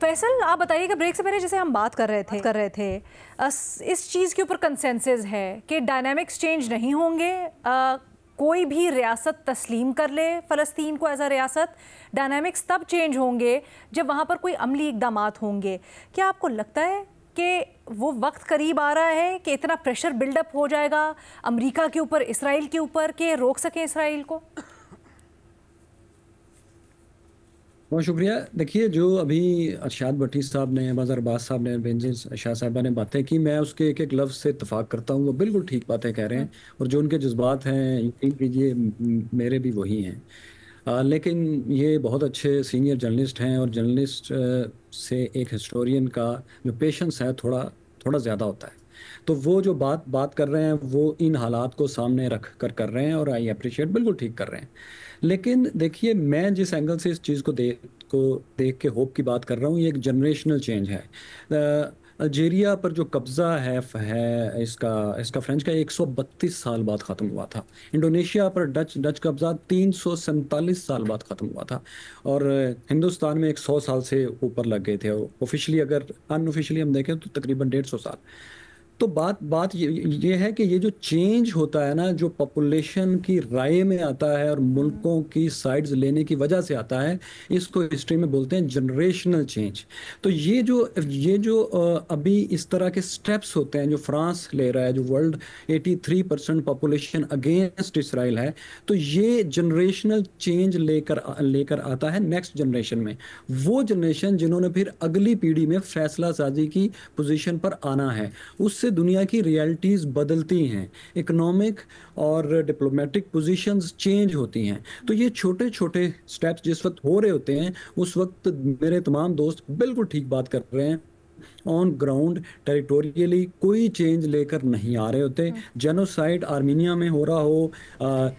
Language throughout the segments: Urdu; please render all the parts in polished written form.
فیصل آپ بتائیے کہ بریک سے پہلے جیسے ہم بات کر رہے تھے اس چیز کے اوپر کنسنسس ہے کہ ڈائنامکس چینج نہیں ہوں گے، کوئی بھی ریاست تسلیم کر لے فلسطین کو ایز اے ریاست، ڈائنامکس تب چینج ہوں گے جب وہاں پر کوئی عملی اقدامات ہوں گے. کیا آپ کو لگتا ہے کہ وہ وقت قریب آ رہا ہے کہ اتنا پریشر بلڈ اپ ہو جائے گا امریکہ کے اوپر، اسرائیل کے اوپر، کہ روک سکیں اسرائیل کو؟ بہت شکریہ. دیکھیے جو ابھی ارشاد بٹی صاحب نے، بازار عباس صاحب نے، بینظیر شاہ صاحبہ نے باتیں کی، میں اس کے ایک ایک لفظ سے اتفاق کرتا ہوں. وہ بالکل ٹھیک باتیں کہہ رہے ہیں، اور جو ان کے جذبات ہیں یقین کیجیے میرے بھی وہی ہیں. لیکن یہ بہت اچھے سینئر جرنلسٹ ہیں، اور جرنلسٹ سے ایک ہسٹورین کا جو پیشنس ہے تھوڑا زیادہ ہوتا ہے. تو وہ جو بات کر رہے ہیں وہ ان حالات کو سامنے رکھ کر رہے ہیں، اور آئی اپریشیٹ، بالکل ٹھیک کر رہے ہیں. لیکن دیکھیے میں جس اینگل سے اس چیز کو دیکھ کے ہوپ کی بات کر رہا ہوں، یہ ایک جنریشنل چینج ہے. الجیریا پر جو قبضہ ہے اس کا فرینچ کا 132 سال بعد ختم ہوا تھا. انڈونیشیا پر ڈچ قبضہ 347 سال بعد ختم ہوا تھا. اور ہندوستان میں 100 سال سے اوپر لگ گئے تھے. آفیشلی اگر ان آفیشلی ہم دیکھیں تو تقریباً 150 سال. تو بات یہ ہے کہ یہ جو چینج ہوتا ہے نا، جو پاپولیشن کی رائے میں آتا ہے اور ملکوں کی سائڈز لینے کی وجہ سے آتا ہے، اس کو ہسٹری میں بولتے ہیں جنریشنل چینج. تو یہ جو ابھی اس طرح کے سٹیپس ہوتے ہیں جو فرانس لے رہا ہے، جو ورلڈ 83% پاپولیشن اگینسٹ اسرائیل ہے، تو یہ جنریشنل چینج لے کر آتا ہے نیکسٹ جنریشن میں. وہ جنریشن جنہوں نے پھر اگلی پیڑھی میں فیصلہ سازی کی پوزیشن پر آنا ہے. اس سے دنیا کی ریالٹیز بدلتی ہیں، اکنامک اور ڈپلومیٹک پوزیشنز چینج ہوتی ہیں. تو یہ چھوٹے چھوٹے سٹیپس جس وقت ہو رہے ہوتے ہیں، اس وقت میرے تمام دوست بالکل ٹھیک بات کر رہے ہیں. آن گراؤنڈ ٹیریٹوریلی کوئی چینج لے کر نہیں آ رہے ہوتے. جینوسائڈ آرمینیا میں ہو رہا ہو،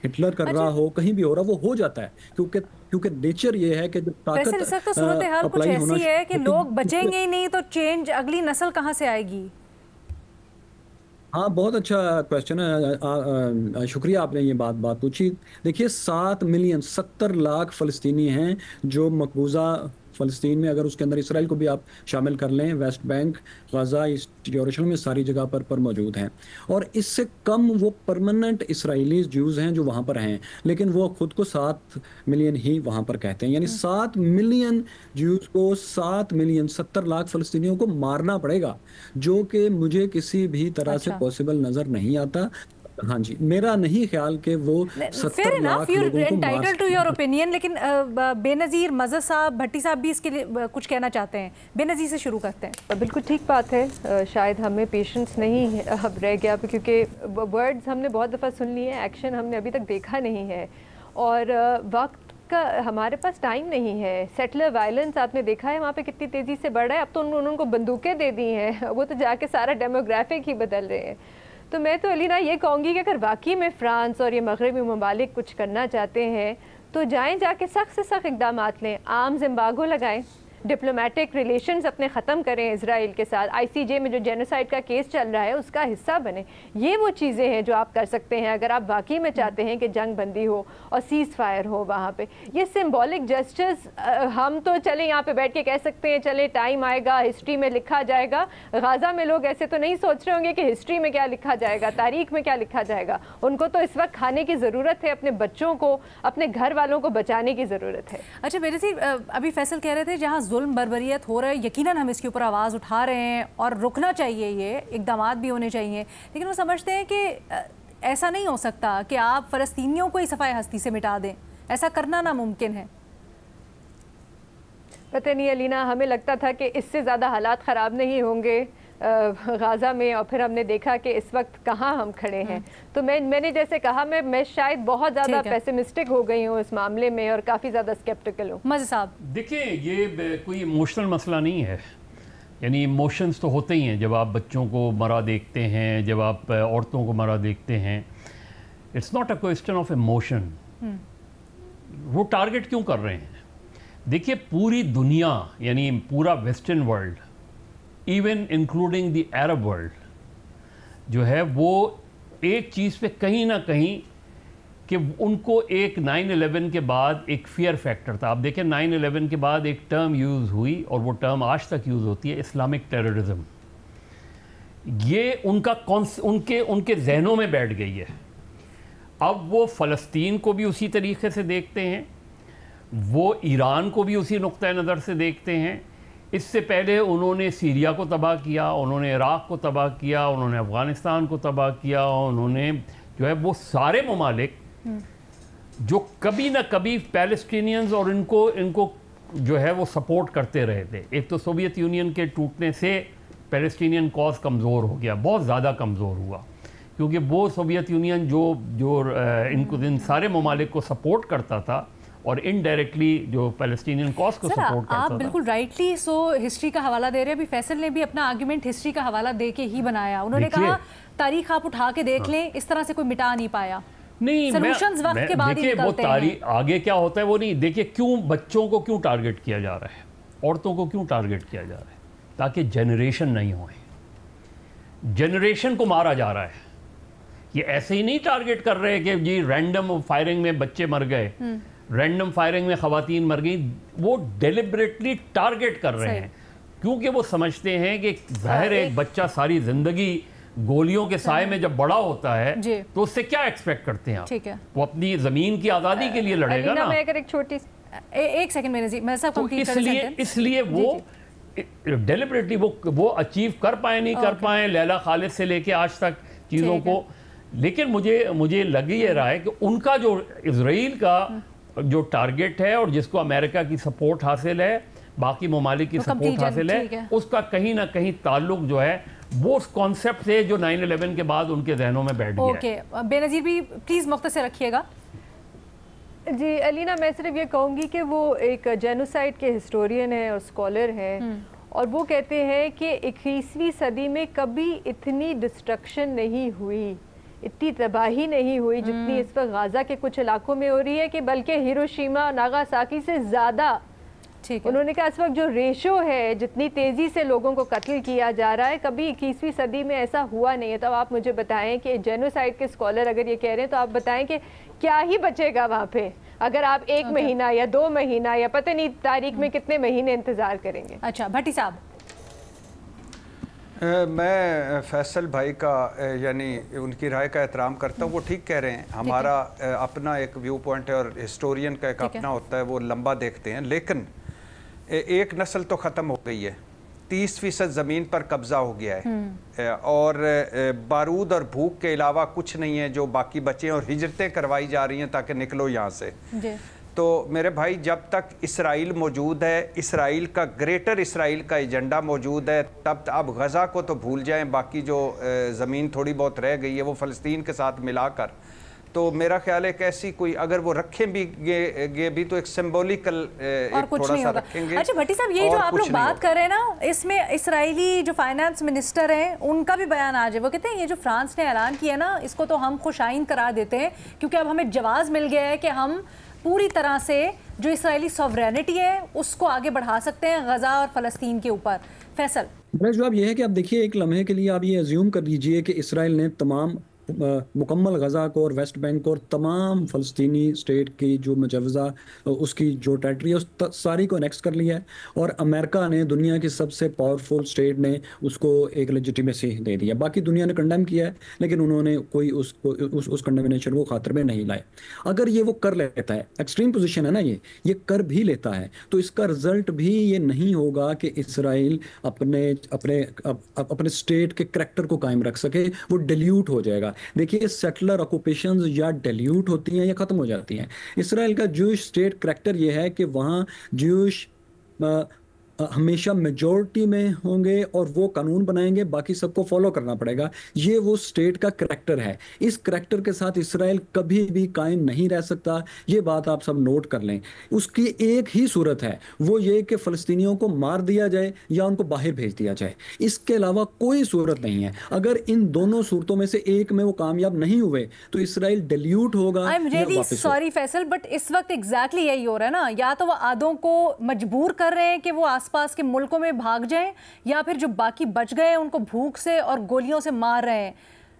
ہٹلر کر رہا ہو، کہیں بھی ہو رہا، وہ ہو جاتا ہے کیونکہ نیچر یہ ہے کہ جب طاقت تو صورتحال کچھ ایسی ہے کہ لوگ بچیں گے ہی نہیں، تو چینج اگلی نسل کہاں سے آئے گی؟ ہاں بہت اچھا کویسچن ہے، شکریہ آپ نے یہ بات پوچھی. دیکھیے 7 ملین 70 لاکھ فلسطینی ہیں جو مقبوضہ فلسطین میں، اگر اس کے اندر اسرائیل کو بھی آپ شامل کر لیں، ویسٹ بینک، غزہ، ایسٹ یروشلم میں ساری جگہ پر موجود ہیں. اور اس سے کم وہ پرماننٹ اسرائیلی جوز ہیں جو وہاں پر ہیں، لیکن وہ خود کو 7 ملین ہی وہاں پر کہتے ہیں. یعنی 7 ملین جوز کو 7 ملین 70 لاکھ فلسطینیوں کو مارنا پڑے گا، جو کہ مجھے کسی بھی طرح سے پاسبل نظر نہیں آتا. ہاں جی، میرا نہیں خیال کہ وہ 70 لاکھ لوگوں کو مار سکتے ہیں. لیکن بے نظیر مزہ صاحب، بھٹی صاحب بھی اس کے لیے کچھ کہنا چاہتے ہیں. بے نظیر سے شروع کرتے ہیں. بالکل ٹھیک بات ہے. شاید ہمیں پیشنس نہیں اب رہ گیا، کیونکہ ورڈز ہم نے بہت دفعہ سن لیے ہیں، ایکشن ہم نے ابھی تک دیکھا نہیں ہے، اور وقت کا ہمارے پاس ٹائم نہیں ہے. سیٹلر وائلنس آپ نے دیکھا ہے وہاں پہ کتنی تیزی سے بڑھ رہا ہے. اب تو انہوں کو بندوقیں دے دی ہیں، وہ تو جا کے سارا ڈیموگرافک ہی بدل رہے ہیں. تو میں تو علینا یہ کہوں گی کہ اگر واقعی میں فرانس اور یہ مغربی ممالک کچھ کرنا چاہتے ہیں تو جائیں، جا کے سخت سے سخت اقدامات لیں، آرمز ایمبارگو لگائیں، ڈپلومیٹک ریلیشنز اپنے ختم کریں اسرائیل کے ساتھ، ICJ میں جو جینوسائڈ کا کیس چل رہا ہے اس کا حصہ بنیں. یہ وہ چیزیں ہیں جو آپ کر سکتے ہیں اگر آپ واقعی میں چاہتے ہیں کہ جنگ بندی ہو اور سیز فائر ہو وہاں پہ. یہ سمبولک جسٹس ہم تو چلیں یہاں پہ بیٹھ کے کہہ سکتے ہیں چلیں ٹائم آئے گا ہسٹری میں لکھا جائے گا. غازہ میں لوگ ایسے تو نہیں سوچ رہے ہوں گے کہ ہسٹری میں کیا لکھا جائے گا، تاریخ میں کیا لکھا جائے گا. ان کو تو اس وقت کھانے کی ضرورت ہے، اپنے بچوں کو، اپنے گھر والوں کو بچانے کی ضرورت ہے. اچھا میرے سے ابھی فیصل کہہ رہے تھے جہاں ظلم بربریت ہو رہا ہے، یقیناً ہم اس کے اوپر آواز اٹھا رہے ہیں اور رکنا چاہیے، یہ اقدامات بھی ہونے چاہیے. لیکن وہ سمجھتے ہیں کہ ایسا نہیں ہو سکتا کہ آپ فلسطینیوں کو ہی صفائے ہستی سے مٹا دیں، ایسا کرنا ناممکن ہے. پتہ نہیں علینا، ہمیں لگتا تھا کہ اس سے زیادہ حالات خراب نہیں ہوں گے غازہ میں، اور پھر ہم نے دیکھا کہ اس وقت کہاں ہم کھڑے ہیں. تو میں نے جیسے کہا میں شاید بہت زیادہ پیسمسٹک ہو گئی ہوں اس معاملے میں، اور کافی زیادہ اسکیپٹیکل ہوں. مزہ صاحب دیکھیں، یہ کوئی ایموشنل مسئلہ نہیں ہے. یعنی ایموشنز تو ہوتے ہی ہیں جب آپ بچوں کو مرا دیکھتے ہیں، جب آپ عورتوں کو مرا دیکھتے ہیں. It's not a question of emotion. وہ ٹارگٹ کیوں کر رہے ہیں؟ دیکھیے پوری دنیا، یعنی پورا western world, even including the Arab world, جو ہے وہ ایک چیز پہ کہیں نہ کہیں کہ ان کو ایک 9/11 کے بعد ایک فیئر فیکٹر تھا. آپ دیکھیں 9/11 کے بعد ایک ٹرم یوز ہوئی اور وہ ٹرم آج تک یوز ہوتی ہے, اسلامک ٹیررزم. یہ ان کے ذہنوں میں بیٹھ گئی ہے. اب وہ فلسطین کو بھی اسی طریقے سے دیکھتے ہیں, وہ ایران کو بھی اسی نقطۂ نظر سے دیکھتے ہیں. اس سے پہلے انہوں نے سیریا کو تباہ کیا, انہوں نے عراق کو تباہ کیا, انہوں نے افغانستان کو تباہ کیا, انہوں نے جو ہے وہ سارے ممالک جو کبھی نہ کبھی پیلسٹینینز اور ان کو جو ہے وہ سپورٹ کرتے رہے تھے. ایک تو سوویت یونین کے ٹوٹنے سے پیلسٹینین کاز کمزور ہو گیا, بہت زیادہ کمزور ہوا, کیونکہ وہ سوویت یونین جو ان سارے ممالک کو سپورٹ کرتا تھا اور انڈائریکٹلی جو پیلسٹینین کاز کو سپورٹ کرتا تھا. آپ بالکل رائٹلی ہسٹری کا حوالہ دے رہے ہیں. ابھی فیصل نے بھی اپنا آرگیومنٹ ہسٹری کا حوالہ دے کے ہی بنایا. انہوں نے کہا تاریخ آپ اٹھا کے دیکھ لیں, اس طرح سے کوئی مٹا نہیں پایا. نہیں, دیکھیے وہ تاریخ آگے کیا ہوتا ہے وہ نہیں. دیکھیے کیوں بچوں کو کیوں ٹارگٹ کیا جا رہا ہے, عورتوں کو کیوں ٹارگٹ کیا جا رہا ہے, تاکہ جنریشن نہیں ہوئے. جنریشن کو مارا جا رہا ہے. یہ ایسے ہی نہیں ٹارگٹ کر رہے کہ جی رینڈم فائرنگ میں بچے مر گئے, رینڈم فائرنگ میں خواتین مر گئیں. وہ ڈیلیبریٹلی ٹارگٹ کر رہے ہیں, کیونکہ وہ سمجھتے ہیں کہ ظاہر ایک بچہ ساری زندگی گولیوں کے سائے میں جب بڑا ہوتا ہے تو اس سے کیا ایکسپیکٹ کرتے ہیں آپ؟ وہ اپنی زمین کی آزادی کے لیے لڑے گا نا. میں اگر ایک چھوٹی ایک سیکنڈ میں سب کمپلیٹ کر سکتے. اس لیے وہ ڈیلیبریٹلی وہ اچیو کر پائیں نہیں کر پائیں لیلا خالد سے لے کے آج تک چیزوں کو. لیکن مجھے لگ یہ رہا ہے کہ ان کا جو اسرائیل کا جو ٹارگٹ ہے اور جس کو امریکہ کی سپورٹ حاصل ہے, باقی ممالک کی سپورٹ حاصل ہے, اس کا کہیں نہ کہیں تعلق جو ہے وہ اس کانسیپٹ سے جو 9/11 کے بعد ان کے ذہنوں میں بیٹھ گیا ہے. اوکے, بے نظیر بھی پلیز مختصر رکھیے گا. جی علینا, میں صرف یہ کہوں گی کہ وہ ایک جینوسائڈ کے ہسٹورین ہیں اور اسکالر ہیں, اور وہ کہتے ہیں کہ 21ویں صدی میں کبھی اتنی ڈسٹرکشن نہیں ہوئی, اتنی تباہی نہیں ہوئی جتنی اس وقت غازہ کے کچھ علاقوں میں ہو رہی ہے, کہ بلکہ ہیروشیما اور ناگاساکی سے زیادہ. انہوں نے کہا اس وقت جو ریشو ہے, جتنی تیزی سے لوگوں کو قتل کیا جا رہا ہے, کبھی 21ویں صدی میں ایسا ہوا نہیں ہے. تو آپ مجھے بتائیں کہ جینوسائڈ کے اسکالر اگر یہ کہہ رہے ہیں تو آپ بتائیں کہ کیا ہی بچے گا وہاں پہ, اگر آپ 1 مہینہ یا 2 مہینہ یا پتہ نہیں تاریخ میں کتنے مہینے انتظار کریں گے. اچھا بھٹی صاحب. میں فیصل بھائی کا یعنی ان کی رائے کا احترام کرتا ہوں, وہ ٹھیک کہہ رہے ہیں. ہمارا اپنا ایک ویو پوائنٹ ہے اور ہسٹورین کا ایک اپنا ہوتا ہے, وہ لمبا دیکھتے ہیں. لیکن ایک نسل تو ختم ہو گئی ہے, 30% زمین پر قبضہ ہو گیا ہے, اور بارود اور بھوک کے علاوہ کچھ نہیں ہے جو باقی بچے, اور ہجرتیں کروائی جا رہی ہیں تاکہ نکلو یہاں سے. تو میرے بھائی جب تک اسرائیل موجود ہے, اسرائیل کا گریٹر اسرائیل کا ایجنڈا موجود ہے, تب اب غزہ کو تو بھول جائیں, باقی جو زمین تھوڑی بہت رہ گئی ہے وہ فلسطین کے ساتھ ملا کر, تو میرا خیال ہے کہ ایسی کوئی اگر وہ رکھیں بھی گے بھی تو ایک سمبولیکل تھوڑا سا رکھیں گے. اچھا بھٹی صاحب, یہ جو آپ لوگ بات کر رہے ہیں نا, اس میں اسرائیلی جو فائنانس منسٹر ہیں ان کا بھی بیان آ جائے. وہ کہتے ہیں یہ جو فرانس نے اعلان کیا نا, اس کو تو ہم خوش آئند قرار دیتے ہیں, کیونکہ اب ہمیں جواز مل گیا ہے کہ ہم پوری طرح سے جو اسرائیلی سوورینٹی ہے اس کو آگے بڑھا سکتے ہیں غزہ اور فلسطین کے اوپر. فیصل. میرا جواب یہ ہے کہ آپ دیکھیے, ایک لمحے کے لیے آپ یہ ازیوم کر لیجئے کہ اسرائیل نے تمام مکمل غزہ کو اور ویسٹ بینک کو اور تمام فلسطینی اسٹیٹ کی جو مجوزہ اس کی جو ٹیریٹری ہے اس ساری کو انیکس کر لیا ہے, اور امریکہ نے دنیا کی سب سے پاورفل اسٹیٹ نے اس کو ایک لیجیٹیمیسی دے دیا. باقی دنیا نے کنڈیم کیا ہے لیکن انہوں نے کوئی اس کنڈیمنیشن کو خاطر میں نہیں لائے. اگر یہ وہ کر لیتا ہے, ایکسٹریم پوزیشن ہے نا, یہ کر بھی لیتا ہے, تو اس کا رزلٹ بھی یہ نہیں ہوگا کہ اسرائیل اپنے اسٹیٹ کے کریکٹر کو قائم رکھ سکے, وہ ڈیلیوٹ ہو جائے گا. دیکھیے سیٹلر آکوپیشنز یا ڈیلیوٹ ہوتی ہیں یا ختم ہو جاتی ہیں. اسرائیل کا جوش اسٹیٹ کریکٹر یہ ہے کہ وہاں جوش ہمیشہ میجورٹی میں ہوں گے اور وہ قانون بنائیں گے, باقی سب کو فالو کرنا پڑے گا. یہ وہ اسٹیٹ کا کریکٹر ہے. اس کریکٹر کے ساتھ اسرائیل کبھی بھی قائم نہیں رہ سکتا, یہ بات آپ سب نوٹ کر لیں. اس کی ایک ہی صورت ہے, وہ یہ کہ فلسطینیوں کو مار دیا جائے یا ان کو باہر بھیج دیا جائے, اس کے علاوہ کوئی صورت نہیں ہے. اگر ان دونوں صورتوں میں سے ایک میں وہ کامیاب نہیں ہوئے تو اسرائیل ڈیلیوٹ ہوگا. I'm really sorry Faisal, but اس وقت ایگزیکٹلی یہی ہو رہا ہے نا, یا تو وہ آدھوں کو مجبور کر رہے ہیں کہ وہ پاس کے ملکوں میں بھاگ جائیں, یا پھر جو باقی بچ گئے ان کو بھوک سے اور گولیوں سے مار رہے ہیں.